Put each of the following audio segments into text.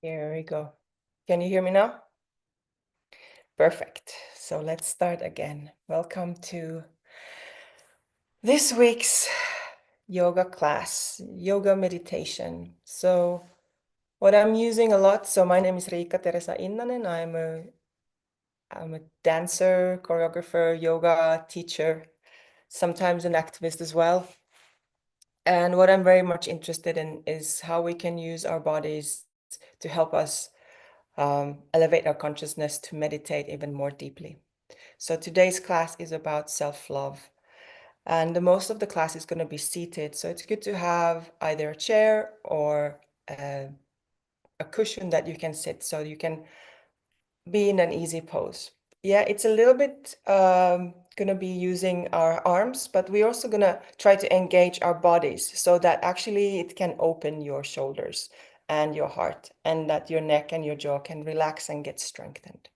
Here we go. Can you hear me now? Perfect. So let's start again. Welcome to this week's yoga class, yoga meditation. So what I'm using a lot, so my name is Riikka Theresa. I'm a dancer, choreographer, yoga teacher, sometimes an activist as well. And what I'm very much interested in is how we can use our bodies to help us elevate our consciousness to meditate even more deeply. So today's class is about self-love. And the most of the class is going to be seated. So it's good to have either a chair or a cushion that you can sit so you can be in an easy pose. Yeah, it's a little bit going to be using our arms, but we're also going to try to engage our bodies so that actually it can open your shoulders and your heart, and that your neck and your jaw can relax and get strengthened.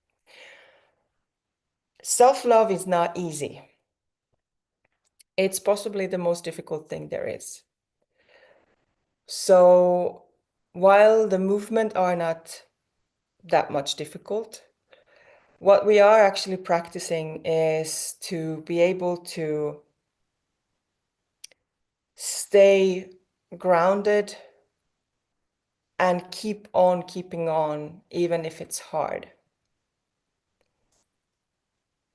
Self-love is not easy. It's possibly the most difficult thing there is. So while the movement are not that much difficult, what we are actually practicing is to be able to stay grounded and keep on keeping on, even if it's hard.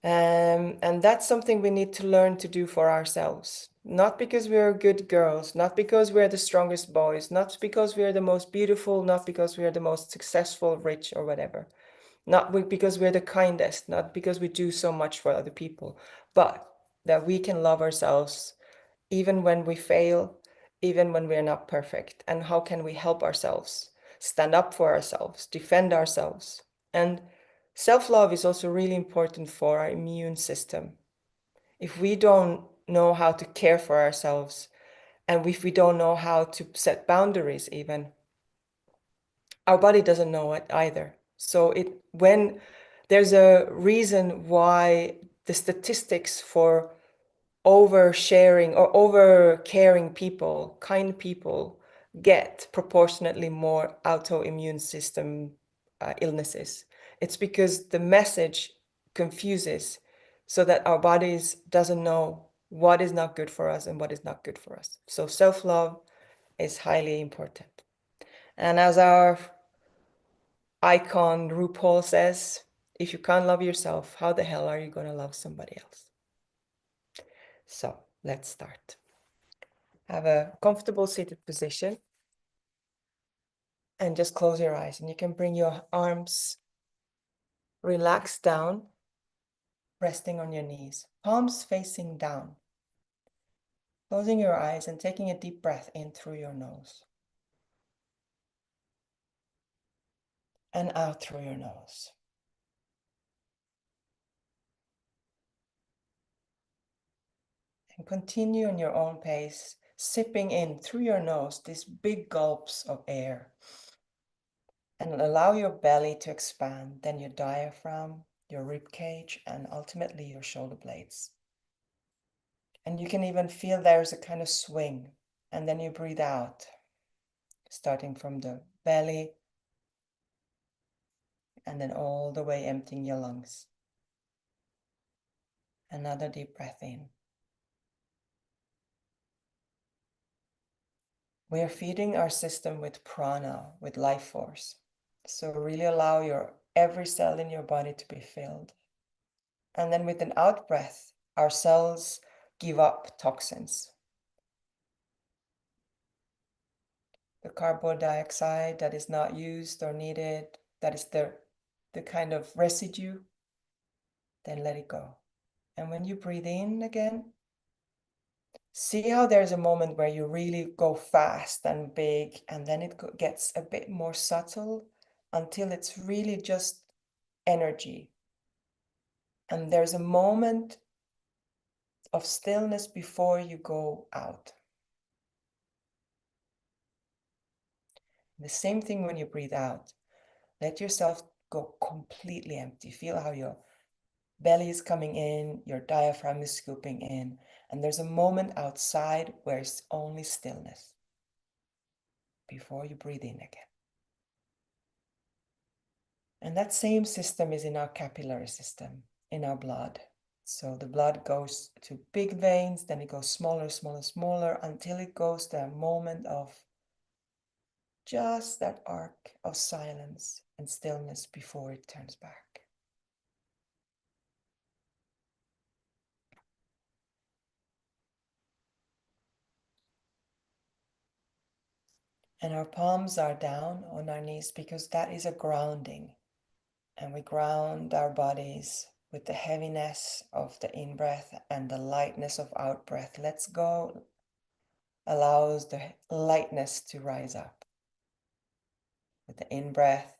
And that's something we need to learn to do for ourselves. Not because we're good girls, not because we're the strongest boys, not because we're the most beautiful, not because we're the most successful, rich, or whatever. Not because we're the kindest, not because we do so much for other people, but that we can love ourselves even when we fail, even when we're not perfect. And how can we help ourselves, stand up for ourselves, defend ourselves? And self-love is also really important for our immune system. If we don't know how to care for ourselves, and if we don't know how to set boundaries even, our body doesn't know it either. So when there's a reason why the statistics for oversharing or over caring people, kind people, get proportionately more autoimmune system illnesses. It's because the message confuses so that our bodies doesn't know what is not good for us and what is not good for us. So self-love is highly important. And as our icon RuPaul says, if you can't love yourself, how the hell are you going to love somebody else? So let's start. Have a comfortable seated position and just close your eyes, and you can bring your arms relaxed down, resting on your knees, palms facing down. Closing your eyes and taking a deep breath in through your nose and out through your nose. And continue on your own pace, sipping in through your nose these big gulps of air. And allow your belly to expand, then your diaphragm, your rib cage, and ultimately your shoulder blades. And you can even feel there's a kind of swing. And then you breathe out, starting from the belly, and then all the way emptying your lungs. Another deep breath in. We are feeding our system with prana, with life force. So really allow every cell in your body to be filled. And then with an out breath, our cells give up toxins. The carbon dioxide that is not used or needed, that is the kind of residue, then let it go. And when you breathe in again, see how there's a moment where you really go fast and big, and then it gets a bit more subtle until it's really just energy. And there's a moment of stillness before you go out. The same thing when you breathe out. Let yourself go completely empty. Feel how your belly is coming in, your diaphragm is scooping in, and there's a moment outside where it's only stillness before you breathe in again. And that same system is in our capillary system, in our blood. So the blood goes to big veins, then it goes smaller, smaller, smaller, until it goes to a moment of just that arc of silence and stillness before it turns back. And our palms are down on our knees because that is a grounding. And we ground our bodies with the heaviness of the in-breath and the lightness of out-breath. Let's go allows the lightness to rise up. With the in-breath,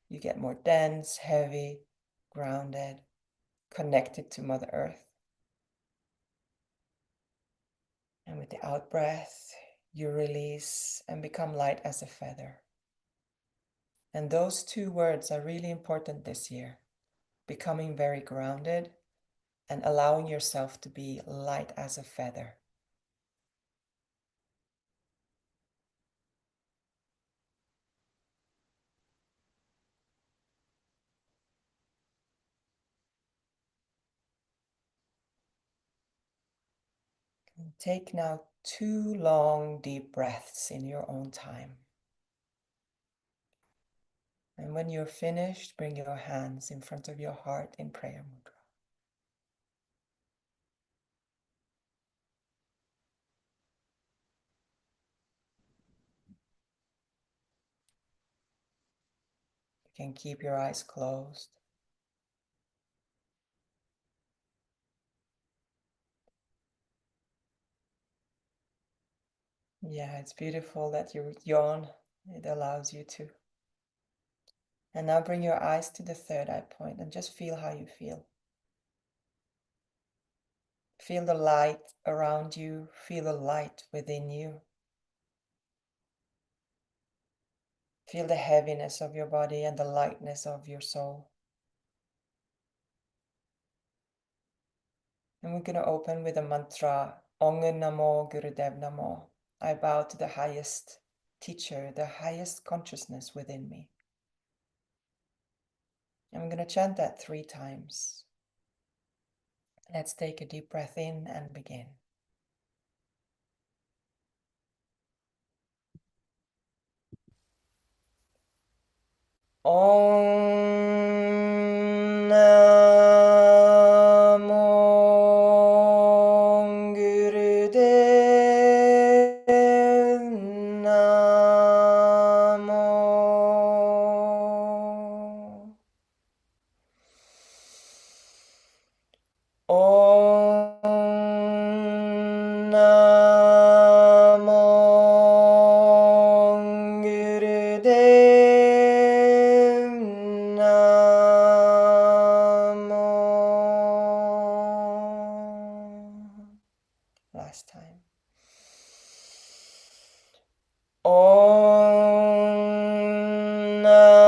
you get more dense, heavy, grounded, connected to Mother Earth. And with the out-breath, you release and become light as a feather. And those two words are really important this year. Becoming very grounded and allowing yourself to be light as a feather. And take now 2 long, deep breaths in your own time. And when you're finished, bring your hands in front of your heart in prayer mudra. You can keep your eyes closed. Yeah, it's beautiful that you yawn. It allows you to. And now bring your eyes to the third eye point and just feel how you feel. Feel the light around you. Feel the light within you. Feel the heaviness of your body and the lightness of your soul. And we're going to open with a mantra, Ong Namo Gurudev Namo. I bow to the highest teacher, the highest consciousness within me. And I'm going to chant that 3 times. Let's take a deep breath in and begin. Om Namo Gurudev Namo. Om Namo Gurudev Namo. Last time. Om Namo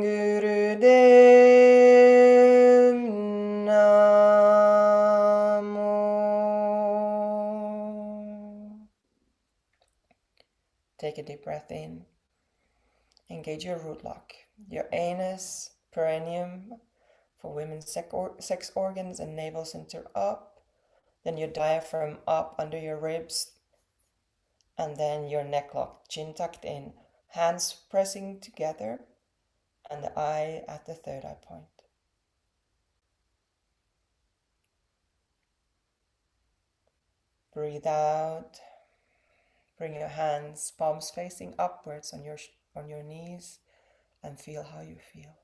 Gurudev Namo. Take a deep breath in. Engage your root lock, your anus, perineum for women's sex organs and navel center up. Then your diaphragm up under your ribs, and then your neck lock, chin tucked in, hands pressing together, and the eye at the third eye point. Breathe out. Bring your hands, palms facing upwards on your knees, and feel how you feel.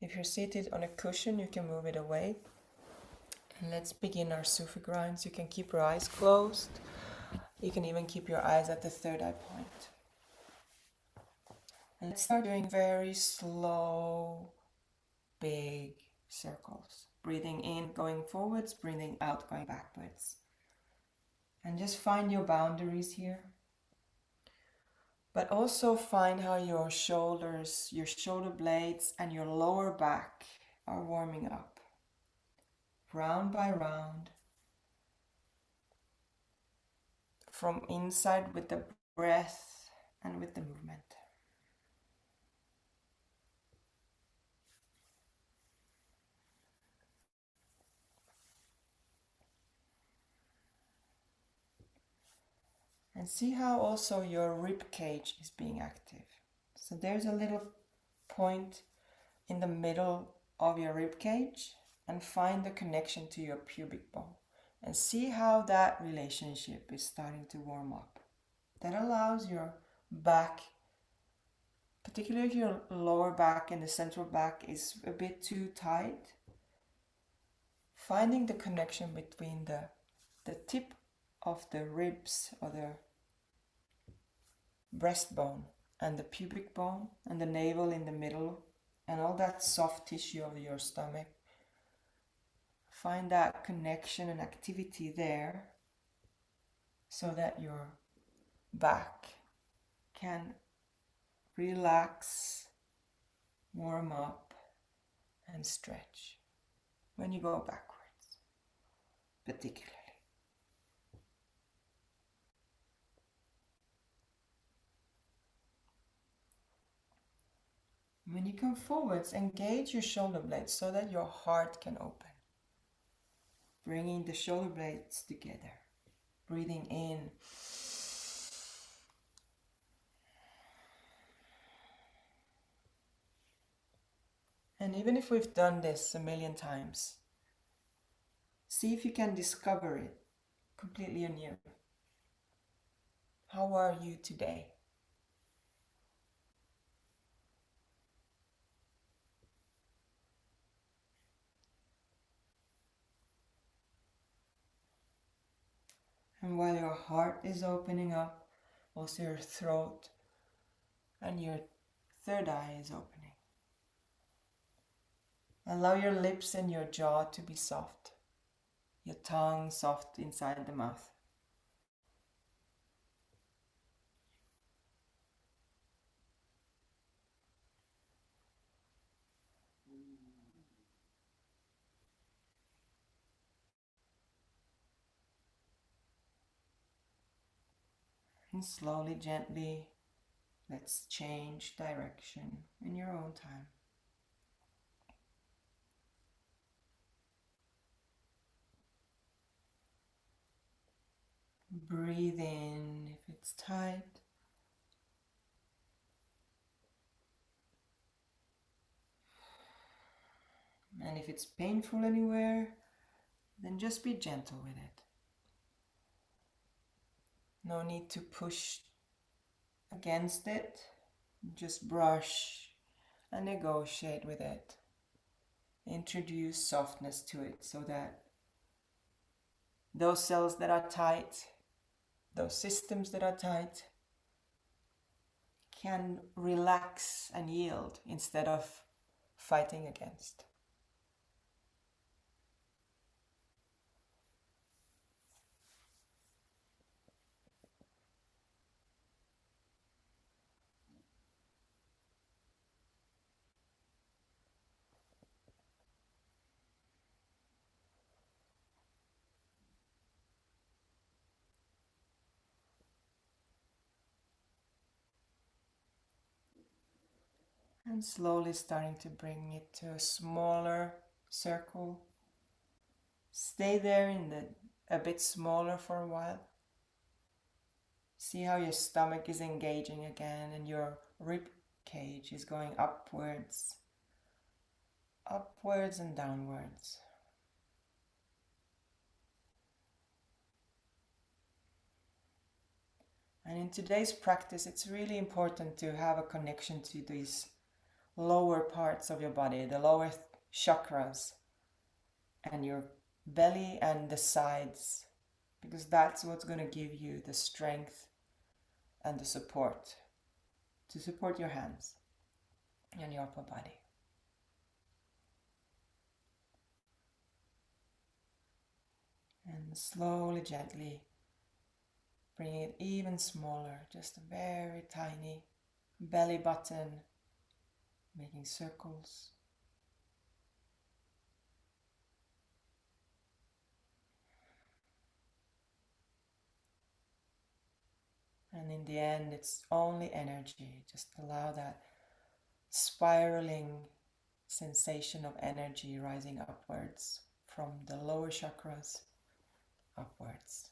If you're seated on a cushion, you can move it away. And let's begin our Sufi grinds. You can keep your eyes closed. You can even keep your eyes at the third eye point. And let's start doing very slow, big circles. Breathing in, going forwards, breathing out, going backwards. And just find your boundaries here. But also find how your shoulders, your shoulder blades and your lower back are warming up. Round by round. From inside with the breath and with the movement. And see how also your rib cage is being active. So there's a little point in the middle of your rib cage and find the connection to your pubic bone. And see how that relationship is starting to warm up. That allows your back, particularly if your lower back and the central back is a bit too tight, finding the connection between the tip of the ribs or the breastbone and the pubic bone and the navel in the middle and all that soft tissue of your stomach. Find that connection and activity there so that your back can relax, warm up and stretch when you go backwards, particularly. When you come forwards, engage your shoulder blades so that your heart can open. Bringing the shoulder blades together. Breathing in. And even if we've done this a million times, see if you can discover it completely anew. How are you today? And while your heart is opening up, also your throat and your third eye is opening. Allow your lips and your jaw to be soft, your tongue soft inside the mouth. And slowly, gently, let's change direction in your own time. Breathe in if it's tight. And if it's painful anywhere, then just be gentle with it. No need to push against it. Just brush and negotiate with it. Introduce softness to it so that those cells that are tight, those systems that are tight, can relax and yield instead of fighting against. And slowly starting to bring it to a smaller circle. Stay there in a bit smaller for a while. See how your stomach is engaging again and your rib cage is going upwards, upwards and downwards. And in today's practice, it's really important to have a connection to these lower parts of your body, the lower chakras, and your belly and the sides, because that's what's going to give you the strength and the support to support your hands and your upper body. And slowly, gently, bring it even smaller, just a very tiny belly button, making circles. And in the end, it's only energy. Just allow that spiraling sensation of energy rising upwards from the lower chakras upwards.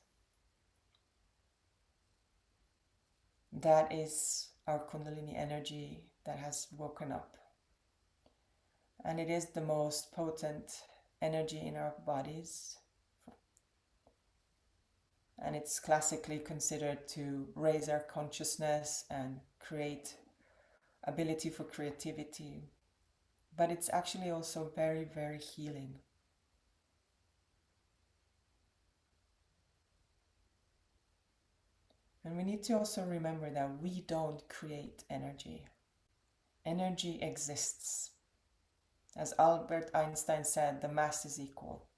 That is our Kundalini energy that has woken up. And it is the most potent energy in our bodies. And it's classically considered to raise our consciousness and create ability for creativity. But it's actually also very, very healing. And we need to also remember that we don't create energy. Energy exists. As Albert Einstein said, the mass is equal,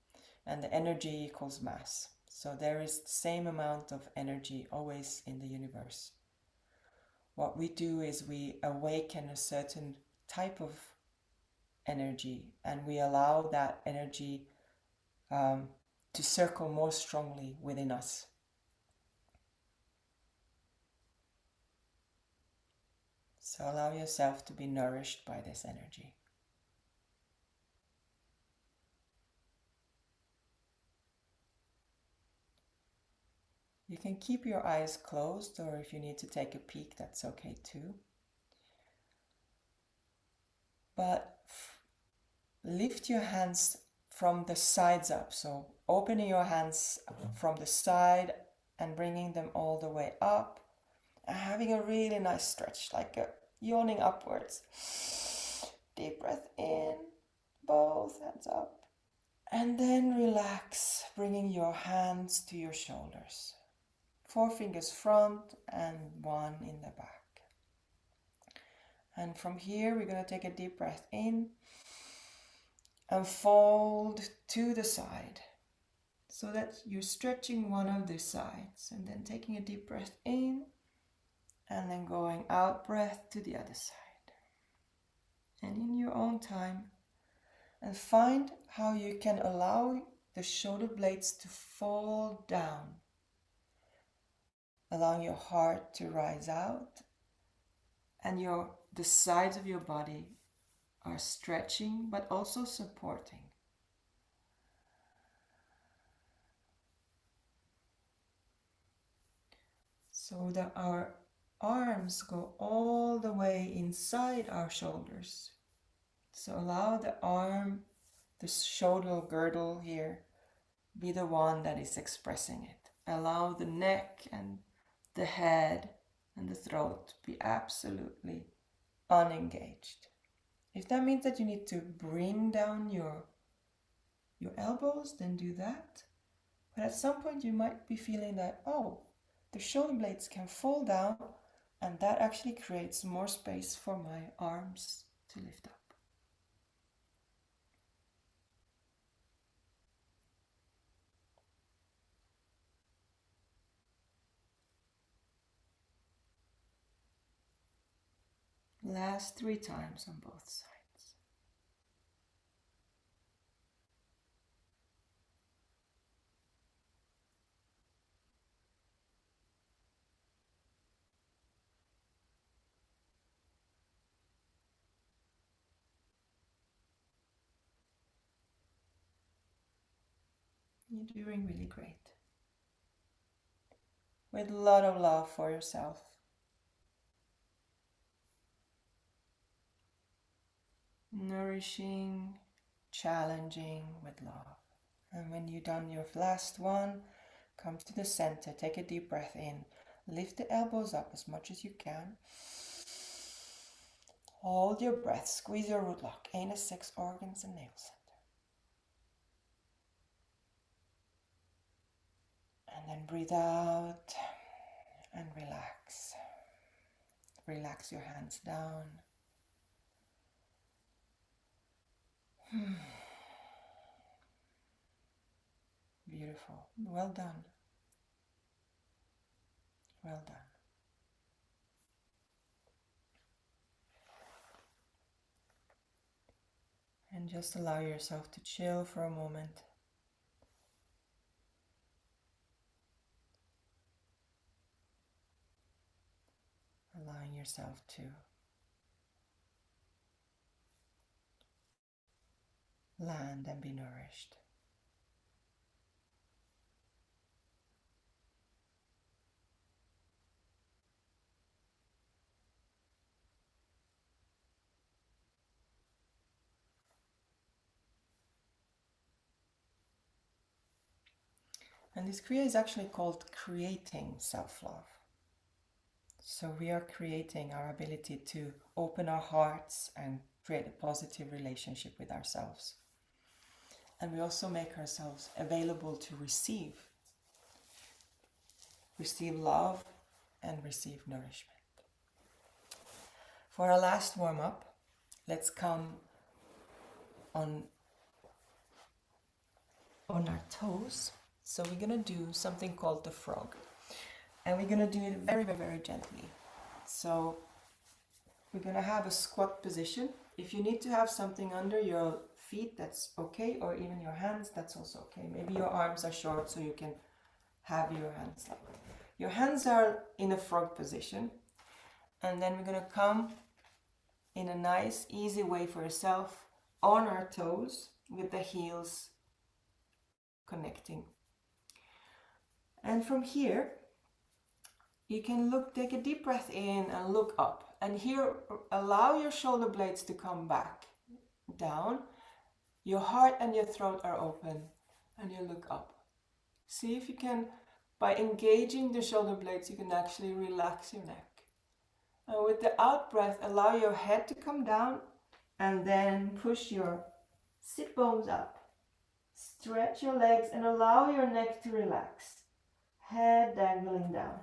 and the energy equals mass. So there is the same amount of energy always in the universe. What we do is we awaken a certain type of energy, and we allow that energy to circle more strongly within us. So allow yourself to be nourished by this energy. You can keep your eyes closed, or if you need to take a peek, that's okay too. But lift your hands from the sides up. So opening your hands from the side and bringing them all the way up. And having a really nice stretch, like a yawning upwards. Deep breath in, both hands up. And then relax, bringing your hands to your shoulders. 4 fingers front and 1 in the back. And from here, we're going to take a deep breath in and fold to the side so that you're stretching one of the sides, and then taking a deep breath in and then going out breath to the other side. And in your own time, and find how you can allow the shoulder blades to fall down, allowing your heart to rise out, and the sides of your body are stretching but also supporting. So that our arms go all the way inside our shoulders. So allow the shoulder girdle here, be the one that is expressing it. Allow the neck and the head and the throat to be absolutely unengaged. If that means that you need to bring down your elbows, then do that. But at some point you might be feeling that, oh, the shoulder blades can fall down, and that actually creates more space for my arms to lift up. Last 3 times on both sides. You're doing really great. With a lot of love for yourself. Nourishing, challenging with love. And when you've done your last one, come to the center, take a deep breath in, lift the elbows up as much as you can. Hold your breath, squeeze your root lock, anus, 6 organs, and navel center. And then breathe out and relax. Relax your hands down. Beautiful. Well done. Well done. And just allow yourself to chill for a moment. Allowing yourself to land and be nourished. And this Kriya is actually called creating self-love. So we are creating our ability to open our hearts and create a positive relationship with ourselves. And we also make ourselves available to receive love and receive nourishment. For our last warm-up, let's come on our toes. So we're going to do something called the frog. And we're going to do it very, very, very gently. So we're going to have a squat position. If you need to have something under your feet, that's okay. Or even your hands, that's also okay. Maybe your arms are short so you can have your hands like that. Your hands are in a frog position. And then we're going to come in a nice, easy way for yourself on our toes with the heels connecting. And from here, you can take a deep breath in and look up. And here, allow your shoulder blades to come back down. Your heart and your throat are open and you look up. See if you can, by engaging the shoulder blades, you can actually relax your neck. And with the out breath, allow your head to come down and then push your sit bones up. Stretch your legs and allow your neck to relax. Head dangling down.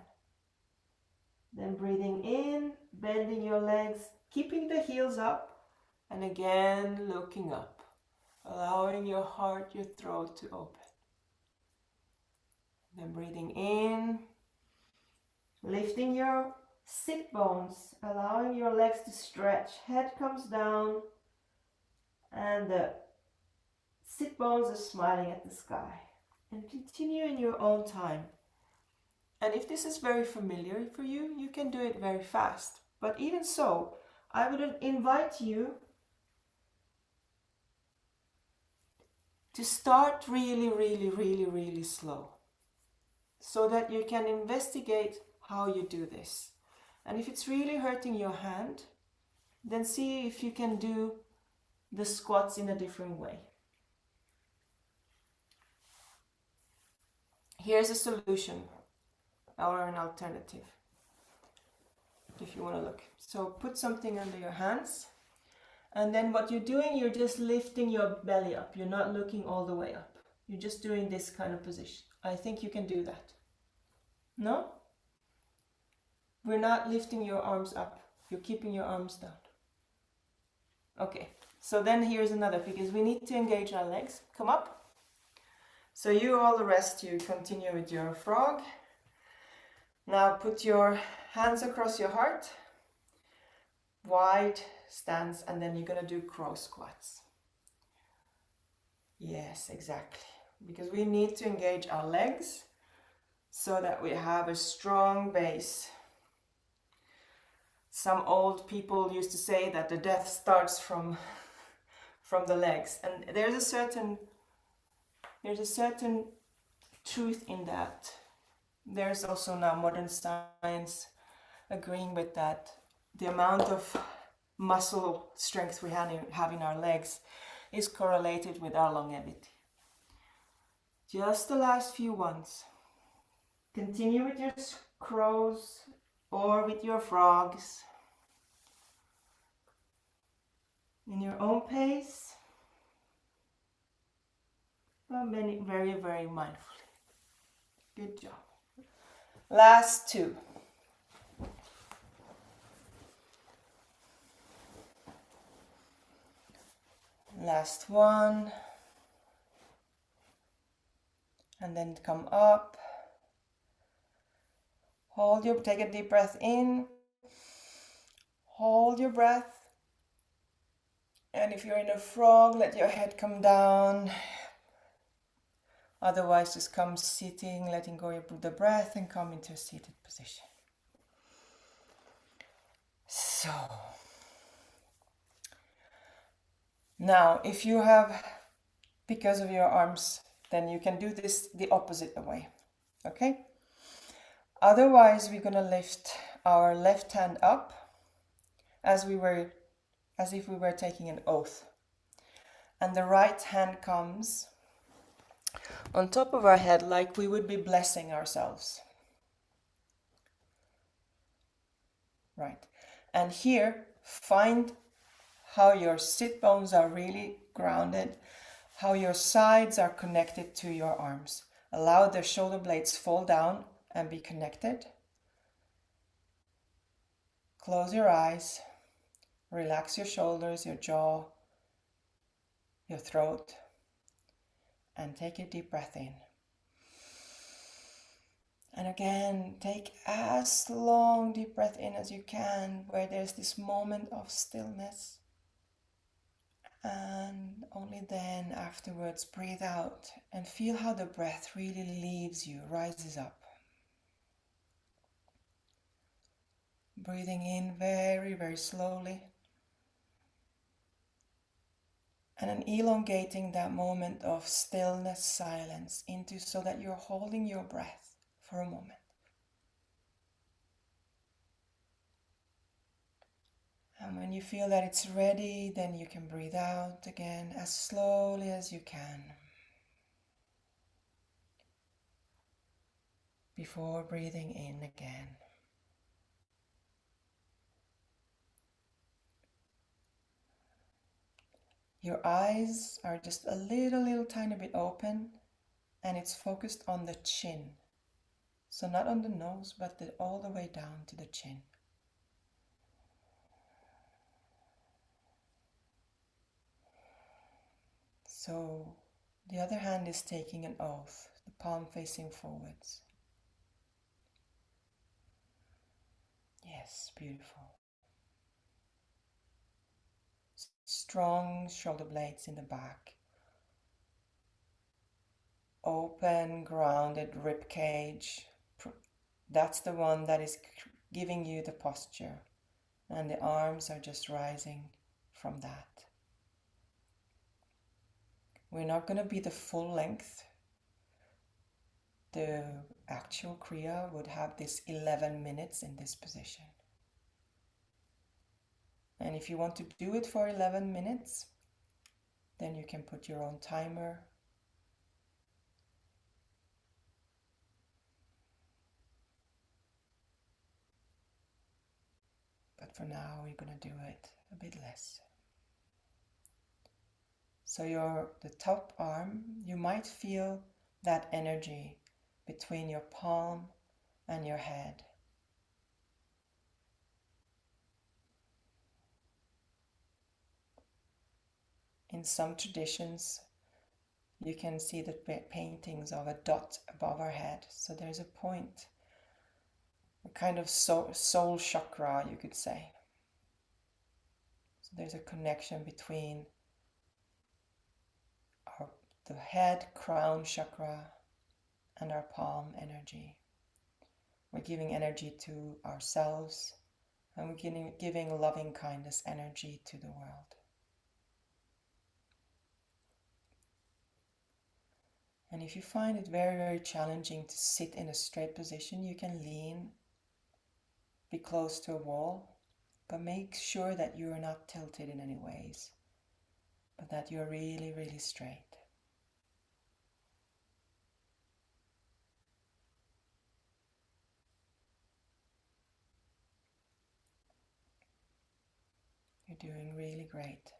Then breathing in, bending your legs, keeping the heels up, and again looking up, allowing your heart, your throat to open. Then breathing in, lifting your sit bones, allowing your legs to stretch, head comes down, and the sit bones are smiling at the sky. And continue in your own time. And if this is very familiar for you, you can do it very fast. But even so, I would invite you to start really, really, really, really slow, so that you can investigate how you do this. And if it's really hurting your hand, then see if you can do the squats in a different way. Here's a solution, or an alternative, if you want to look. So put something under your hands, and then what you're doing, you're just lifting your belly up. You're not looking all the way up. You're just doing this kind of position. I think you can do that. No? We're not lifting your arms up. You're keeping your arms down. Okay, so then here's another, because we need to engage our legs. Come up. So you, all the rest, you continue with your frog. Now put your hands across your heart, wide stance, and then you're going to do crow squats. Yes, exactly. Because we need to engage our legs so that we have a strong base. Some old people used to say that the death starts from the legs, and there's a certain truth in that. There's also now modern science agreeing with that. The amount of muscle strength we have in our legs is correlated with our longevity. Just the last few ones. Continue with your crows or with your frogs in your own pace, but very, very mindfully. Good job. Last two. Last one. And then come up. Take a deep breath in. Hold your breath. And if you're in a frog, let your head come down. Otherwise, just come sitting, letting go of the breath and come into a seated position. So, now if you have, because of your arms, then you can do this the opposite way, okay? Otherwise, we're gonna lift our left hand up as if we were taking an oath. And the right hand comes on top of our head like we would be blessing ourselves. Right. And here, find how your sit bones are really grounded, how your sides are connected to your arms. Allow the shoulder blades fall down and be connected. Close your eyes. Relax your shoulders, your jaw, your throat. And take a deep breath in. And again, take as long deep breath in as you can, where there's this moment of stillness. And only then afterwards breathe out and feel how the breath really leaves you, rises up. Breathing in very, very slowly. And then elongating that moment of stillness, silence into so that you're holding your breath for a moment. And when you feel that it's ready, then you can breathe out again as slowly as you can. Before breathing in again. Your eyes are just a little tiny bit open, and it's focused on the chin. So not on the nose, but all the way down to the chin. So the other hand is taking an oath, the palm facing forwards. Yes, beautiful. Strong shoulder blades in the back. Open, grounded rib cage. That's the one that is giving you the posture. And the arms are just rising from that. We're not going to be the full length. The actual Kriya would have this 11 minutes in this position. And if you want to do it for 11 minutes, then you can put your own timer. But for now, we're going to do it a bit less. So the top arm, you might feel that energy between your palm and your head. In some traditions, you can see the paintings of a dot above our head. So there's a point, a kind of soul chakra, you could say. So there's a connection between the head crown chakra and our palm energy. We're giving energy to ourselves, and we're giving loving kindness energy to the world. And if you find it very, very challenging to sit in a straight position, you can lean, be close to a wall, but make sure that you are not tilted in any ways, but that you're really, really straight. You're doing really great.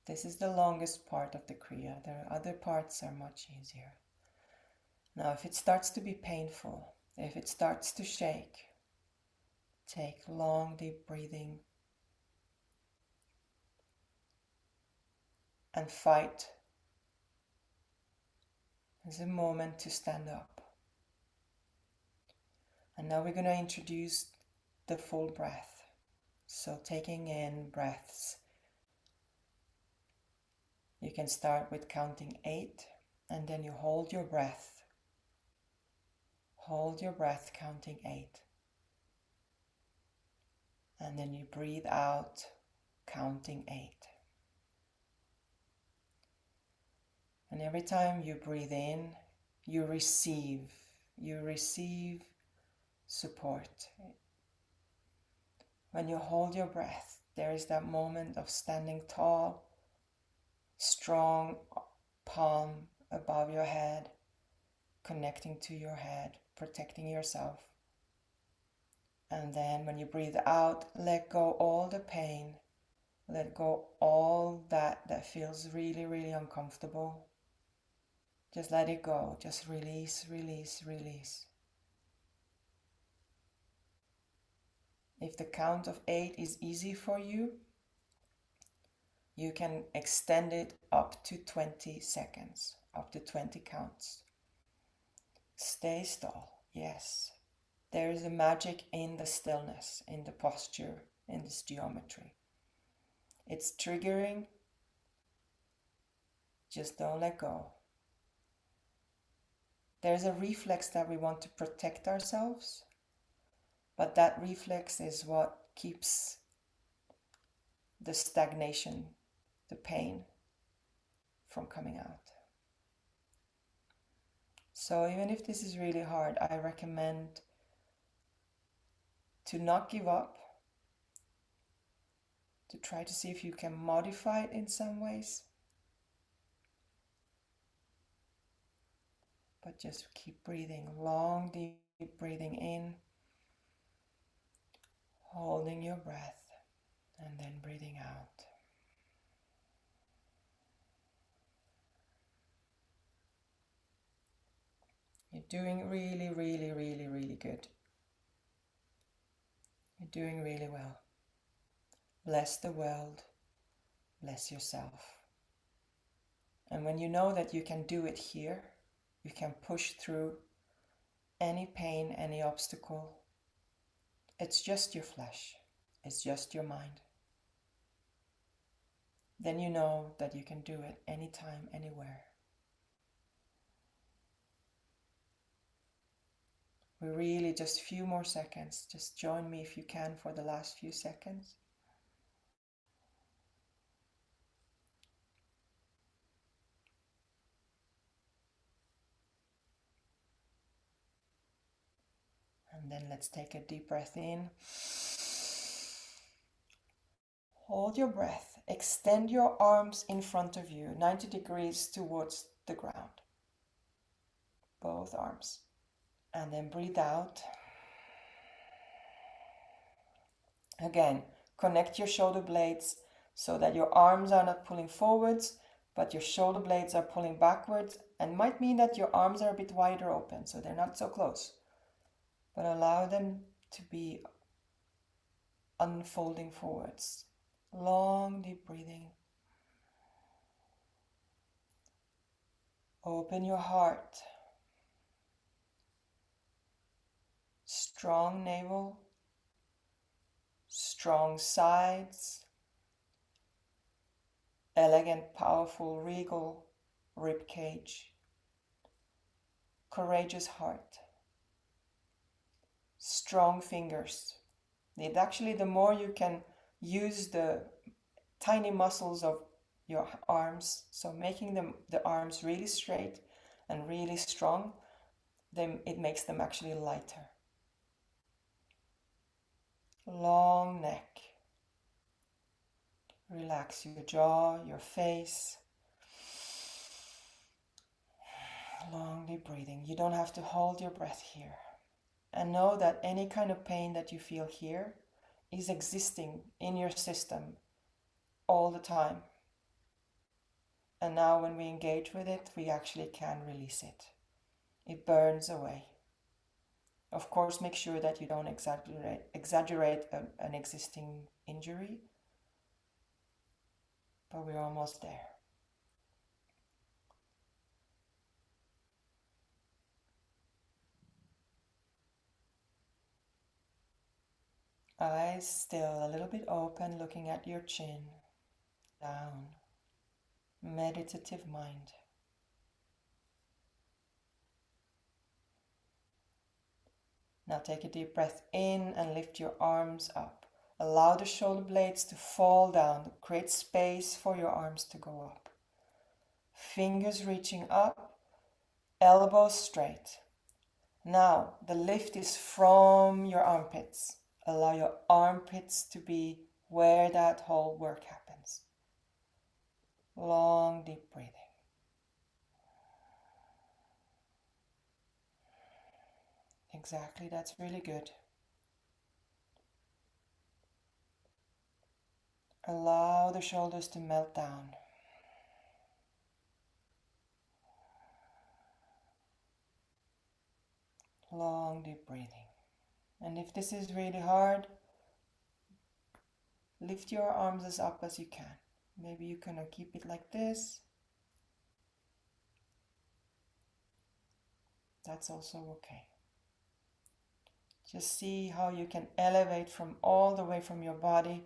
This is the longest part of the Kriya. There are other parts are much easier. Now, if it starts to be painful, if it starts to shake, take long, deep breathing and fight It's a moment to stand up. And now we're going to introduce the full breath. So taking in breaths. You can start with counting 8 and then you hold your breath. Hold your breath counting 8. And then you breathe out counting 8. And every time you breathe in, you receive support. When you hold your breath, there is that moment of standing tall, strong palm above your head, connecting to your head, protecting yourself. And then when you breathe out, let go all the pain, let go all that feels really, really uncomfortable. Just let it go, just release, release, release. If the count of 8 is easy for you, you can extend it up to 20 seconds, up to 20 counts. Stay still, yes. There is a magic in the stillness, in the posture, in this geometry. It's triggering, just don't let go. There's a reflex that we want to protect ourselves, but that reflex is what keeps the stagnation, the pain from coming out. So even if this is really hard, I recommend to not give up, to try to see if you can modify it in some ways. But just keep breathing, long, deep breathing in, holding your breath, and then breathing out. You're doing really, really, really, really good. You're doing really well. Bless the world, bless yourself. And when you know that you can do it here, you can push through any pain, any obstacle. It's just your flesh. It's just your mind. Then you know that you can do it anytime, anywhere. We really just a few more seconds. Just join me if you can for the last few seconds. And then let's take a deep breath in. Hold your breath. Extend your arms in front of you, 90 degrees towards the ground. Both arms. And then breathe out. Again, connect your shoulder blades so that your arms are not pulling forwards, but your shoulder blades are pulling backwards, and might mean that your arms are a bit wider open, so they're not so close. But allow them to be unfolding forwards. Long, deep breathing. Open your heart. Strong navel. Strong sides. Elegant, powerful, regal rib cage. Courageous heart. Strong fingers. The more you can use the tiny muscles of your arms, so making the arms really straight and really strong, then it makes them actually lighter. Long neck. Relax your jaw, your face. Long deep breathing. You don't have to hold your breath here. And know that any kind of pain that you feel here is existing in your system all the time. And now when we engage with it, we actually can release it. It burns away. Of course, make sure that you don't exaggerate an existing injury, but we're almost there. Eyes still a little bit open, looking at your chin. Down. Meditative mind. Now take a deep breath in and lift your arms up. Allow the shoulder blades to fall down. Create space for your arms to go up. Fingers reaching up, elbows straight. Now the lift is from your armpits. Allow your armpits to be where that whole work happens. Long, deep breathing. Exactly, that's really good. Allow the shoulders to melt down. Long, deep breathing. And if this is really hard, lift your arms as up as you can. Maybe you can keep it like this. That's also okay. Just see how you can elevate from all the way from your body.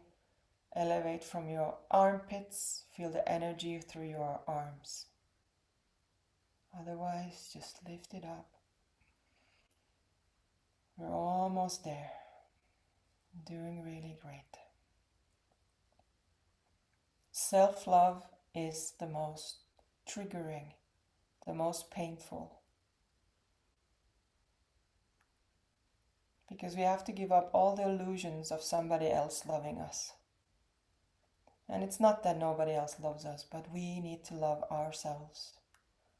Elevate from your armpits. Feel the energy through your arms. Otherwise, just lift it up. We're almost there. Doing really great. Self-love is the most triggering, the most painful. Because we have to give up all the illusions of somebody else loving us. And it's not that nobody else loves us, but we need to love ourselves.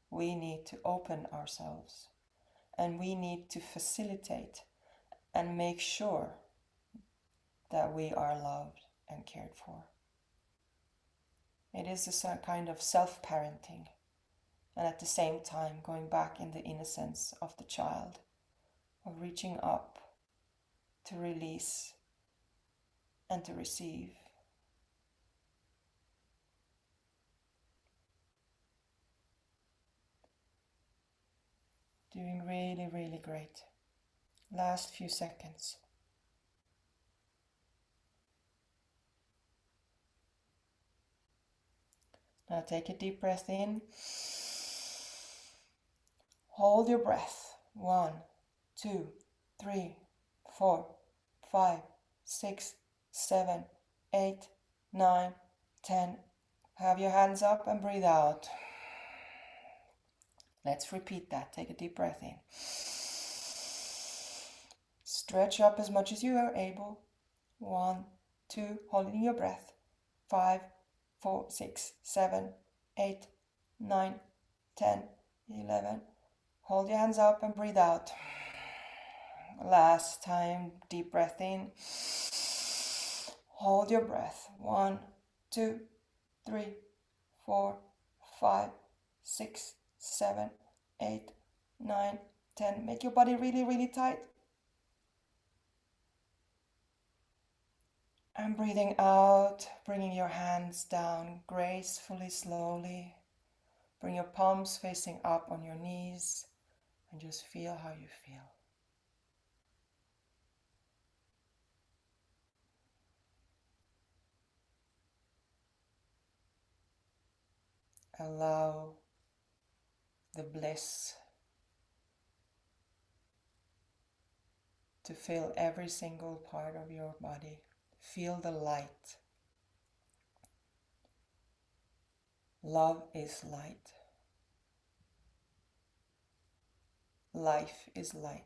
We need to open ourselves. And we need to facilitate and make sure that we are loved and cared for. It is a kind of self-parenting, and at the same time going back in the innocence of the child, of reaching up to release and to receive. Doing really, really great. Last few seconds. Now take a deep breath in. Hold your breath. 1, 2, 3, 4, 5, 6, 7, 8, 9, 10. Have your hands up and breathe out. Let's repeat that. Take a deep breath in. Stretch up as much as you are able. 1, 2, holding your breath. 5, 4, 6, 7, 8, 9, 10, 11. Hold your hands up and breathe out. Last time, deep breath in. Hold your breath. 1, 2, 3, 4, 5, 6, 7, 8, 9, 10. Make your body really, really tight. And breathing out, bringing your hands down gracefully, slowly. Bring your palms facing up on your knees and just feel how you feel. Allow the bliss to fill every single part of your body. Feel the light. Love is light. Life is light.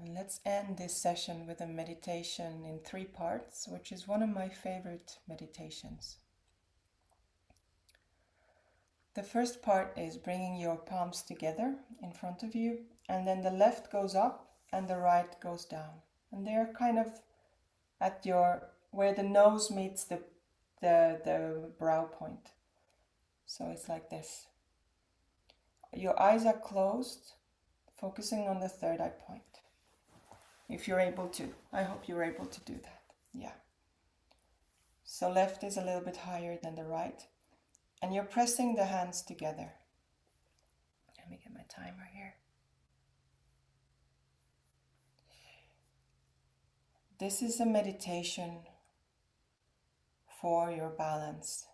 And let's end this session with a meditation in 3 parts, which is one of my favorite meditations. The first part is bringing your palms together in front of you, and then the left goes up and the right goes down. And they're kind of at where the nose meets the brow point. So it's like this. Your eyes are closed, focusing on the third eye point. If you're able to. I hope you're able to do that. Yeah. So left is a little bit higher than the right. And you're pressing the hands together. Let me get my timer here. This is a meditation for your balance.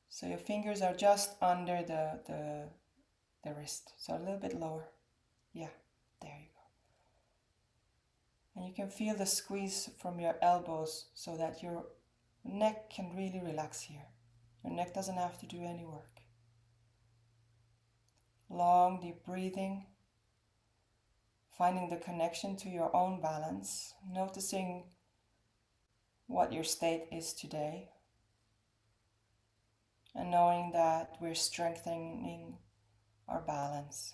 So your fingers are just under the wrist, so a little bit lower. Yeah, there you go. And you can feel the squeeze from your elbows so that your neck can really relax here. Your neck doesn't have to do any work. Long, deep breathing. Finding the connection to your own balance. Noticing what your state is today. And knowing that we're strengthening our balance.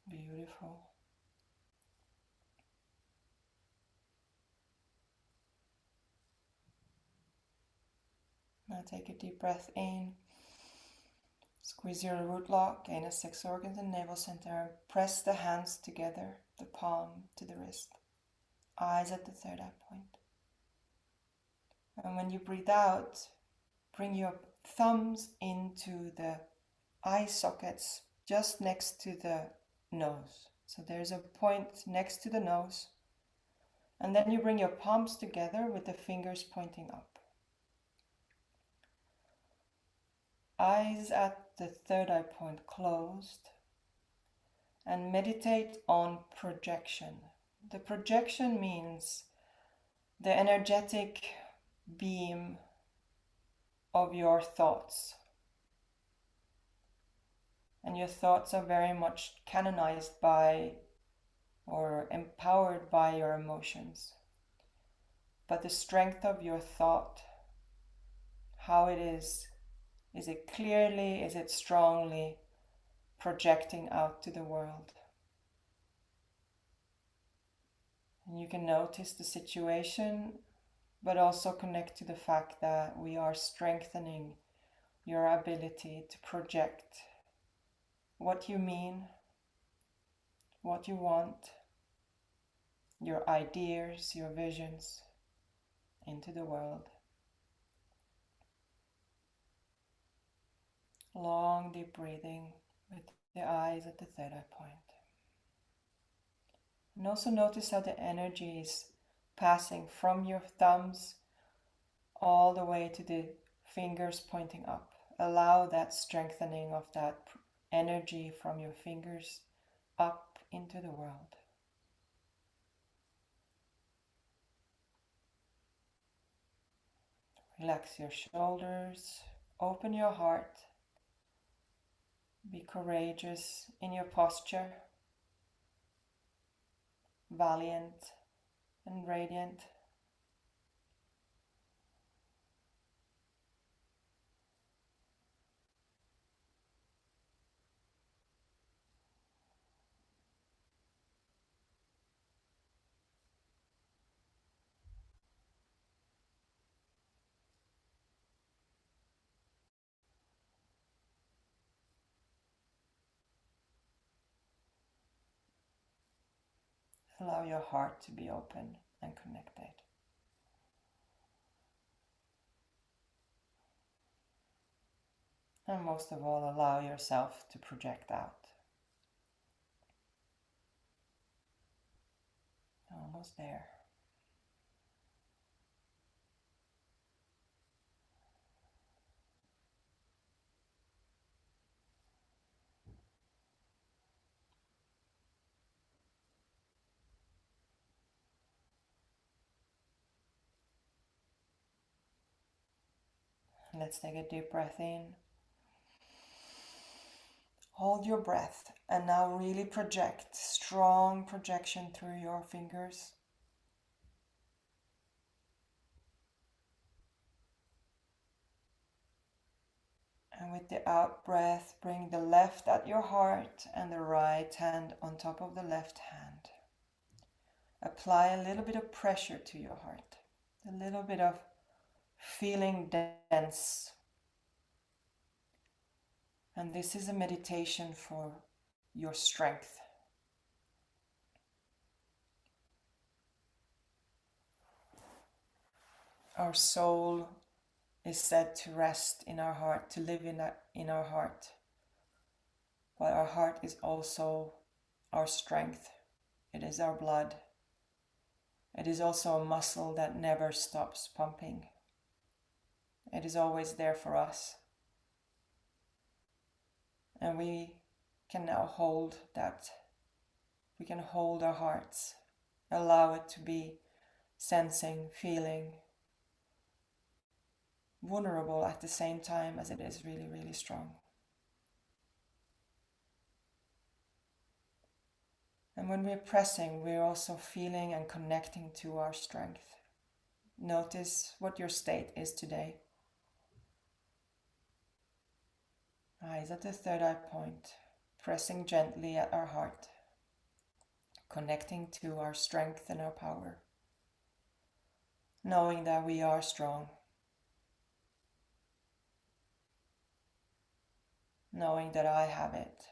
Beautiful. Now take a deep breath in. Squeeze your root lock, anus, 6 organs, and navel center. Press the hands together, the palm to the wrist. Eyes at the third eye point. And when you breathe out, bring your thumbs into the eye sockets just next to the nose. So there's a point next to the nose. And then you bring your palms together with the fingers pointing up. Eyes at the third eye point closed. And meditate on projection. The projection means the energetic beam of your thoughts. And your thoughts are very much canonized by or empowered by your emotions. But the strength of your thought, how it is it clearly, is it strongly projecting out to the world? And you can notice the situation, but also connect to the fact that we are strengthening your ability to project what you mean, what you want, your ideas, your visions into the world. Long, deep breathing with the eyes at the third eye point. And also notice how the energy is passing from your thumbs all the way to the fingers pointing up. Allow that strengthening of that energy from your fingers up into the world. Relax your shoulders, open your heart, be courageous in your posture, valiant and radiant. Allow your heart to be open and connected. And most of all, allow yourself to project out. Almost there. Let's take a deep breath in. Hold your breath and now really project, strong projection through your fingers. And with the out breath, bring the left at your heart and the right hand on top of the left hand. Apply a little bit of pressure to your heart, a little bit of feeling dense. And this is a meditation for your strength. Our soul is said to rest in our heart, to live in our heart. But our heart is also our strength. It is our blood. It is also a muscle that never stops pumping. It is always there for us. And we can now hold that. We can hold our hearts, allow it to be sensing, feeling, vulnerable at the same time as it is really, really strong. And when we're pressing, we're also feeling and connecting to our strength. Notice what your state is today. Eyes at the third eye point, pressing gently at our heart, connecting to our strength and our power, knowing that we are strong, knowing that I have it.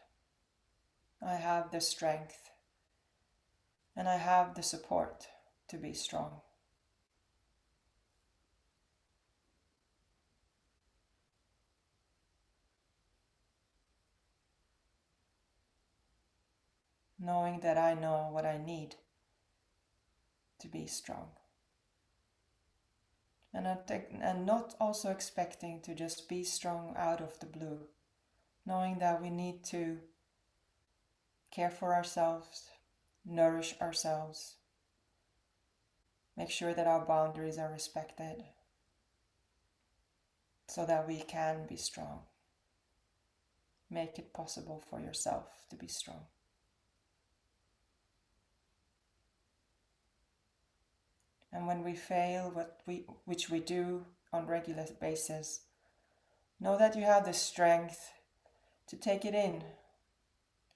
I have the strength and I have the support to be strong. Knowing that I know what I need to be strong. And not also expecting to just be strong out of the blue. Knowing that we need to care for ourselves, nourish ourselves, make sure that our boundaries are respected so that we can be strong. Make it possible for yourself to be strong. And when we fail, which we do on a regular basis, know that you have the strength to take it in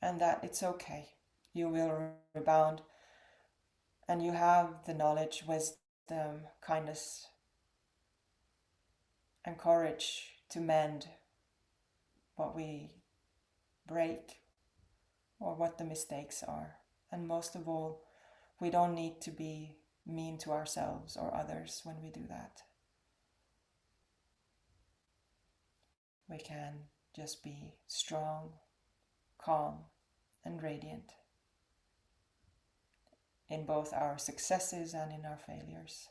and that it's okay. You will rebound and you have the knowledge, wisdom, kindness, and courage to mend what we break or what the mistakes are. And most of all, we don't need to be mean to ourselves or others when we do that. We can just be strong, calm, and radiant in both our successes and in our failures.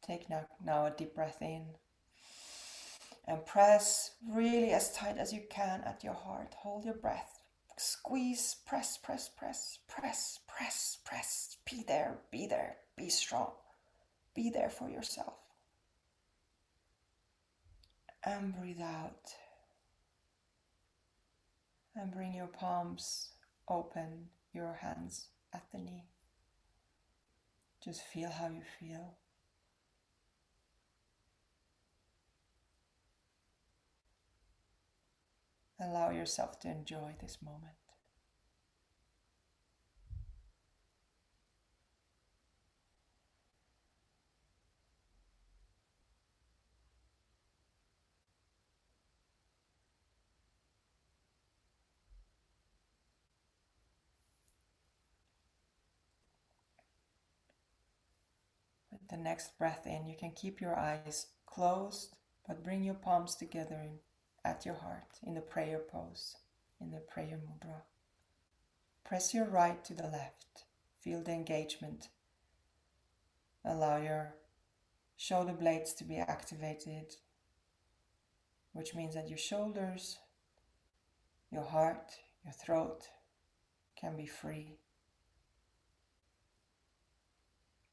Take now a deep breath in and press really as tight as you can at your heart. Hold your breath. Squeeze, press, press, press, press, press, press. Be there, be there, be strong. Be there for yourself. And breathe out. And bring your palms open, your hands at the knee. Just feel how you feel. Allow yourself to enjoy this moment. the next breath in, you can keep your eyes closed, but bring your palms together at your heart in the prayer pose, in the prayer mudra. Press your right to the left. Feel the engagement. Allow your shoulder blades to be activated, which means that your shoulders, your heart, your throat can be free.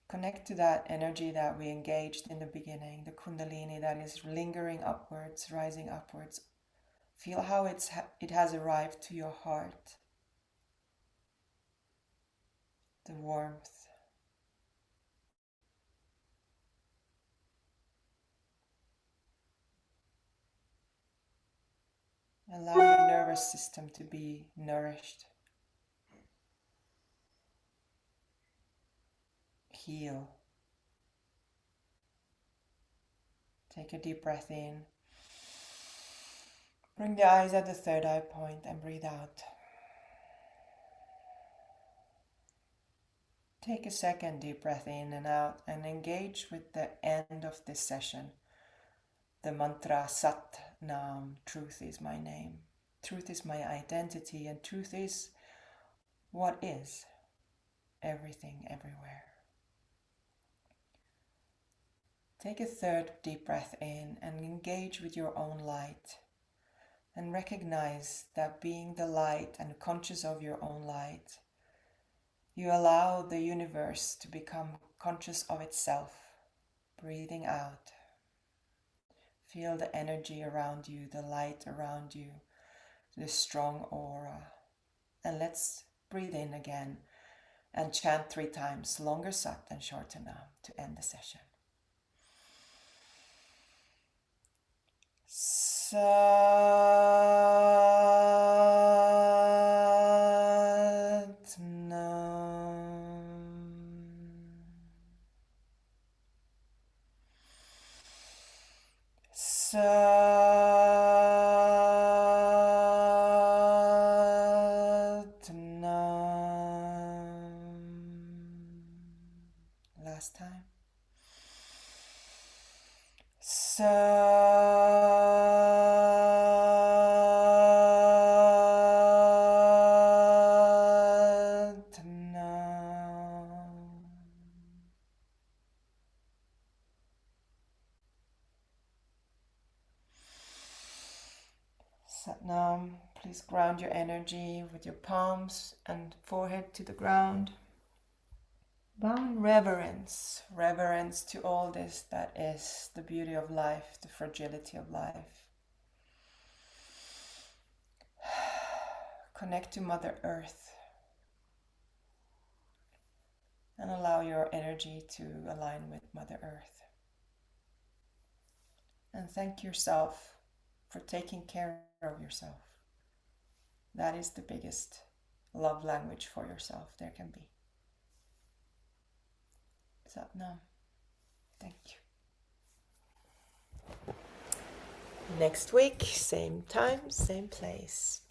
Connect to that energy that we engaged in the beginning, the Kundalini that is lingering upwards, rising upwards. Feel how it has arrived to your heart. The warmth. Allow your nervous system to be nourished. Heal. Take a deep breath in. Bring the eyes at the third eye point and breathe out. Take a second deep breath in and out and engage with the end of this session. The mantra Sat Nam, truth is my name. Truth is my identity, and truth is what is. Everything, everywhere. Take a third deep breath in and engage with your own light. And recognize that being the light and conscious of your own light, you allow the universe to become conscious of itself. Breathing out. Feel the energy around you, the light around you, the strong aura. And let's breathe in again and chant 3 times, longer Sat and shorter Nam, to end the session. Sat Nam. Sat Nam. Last time. Sat Nam. Sat Nam. Please ground your energy with your palms and forehead to the ground. Bow in reverence, reverence to all this that is the beauty of life, the fragility of life. Connect to Mother Earth and allow your energy to align with Mother Earth. And thank yourself for taking care of yourself. That is the biggest love language for yourself there can be. Sat Nam. Thank you. Next week, same time, same place.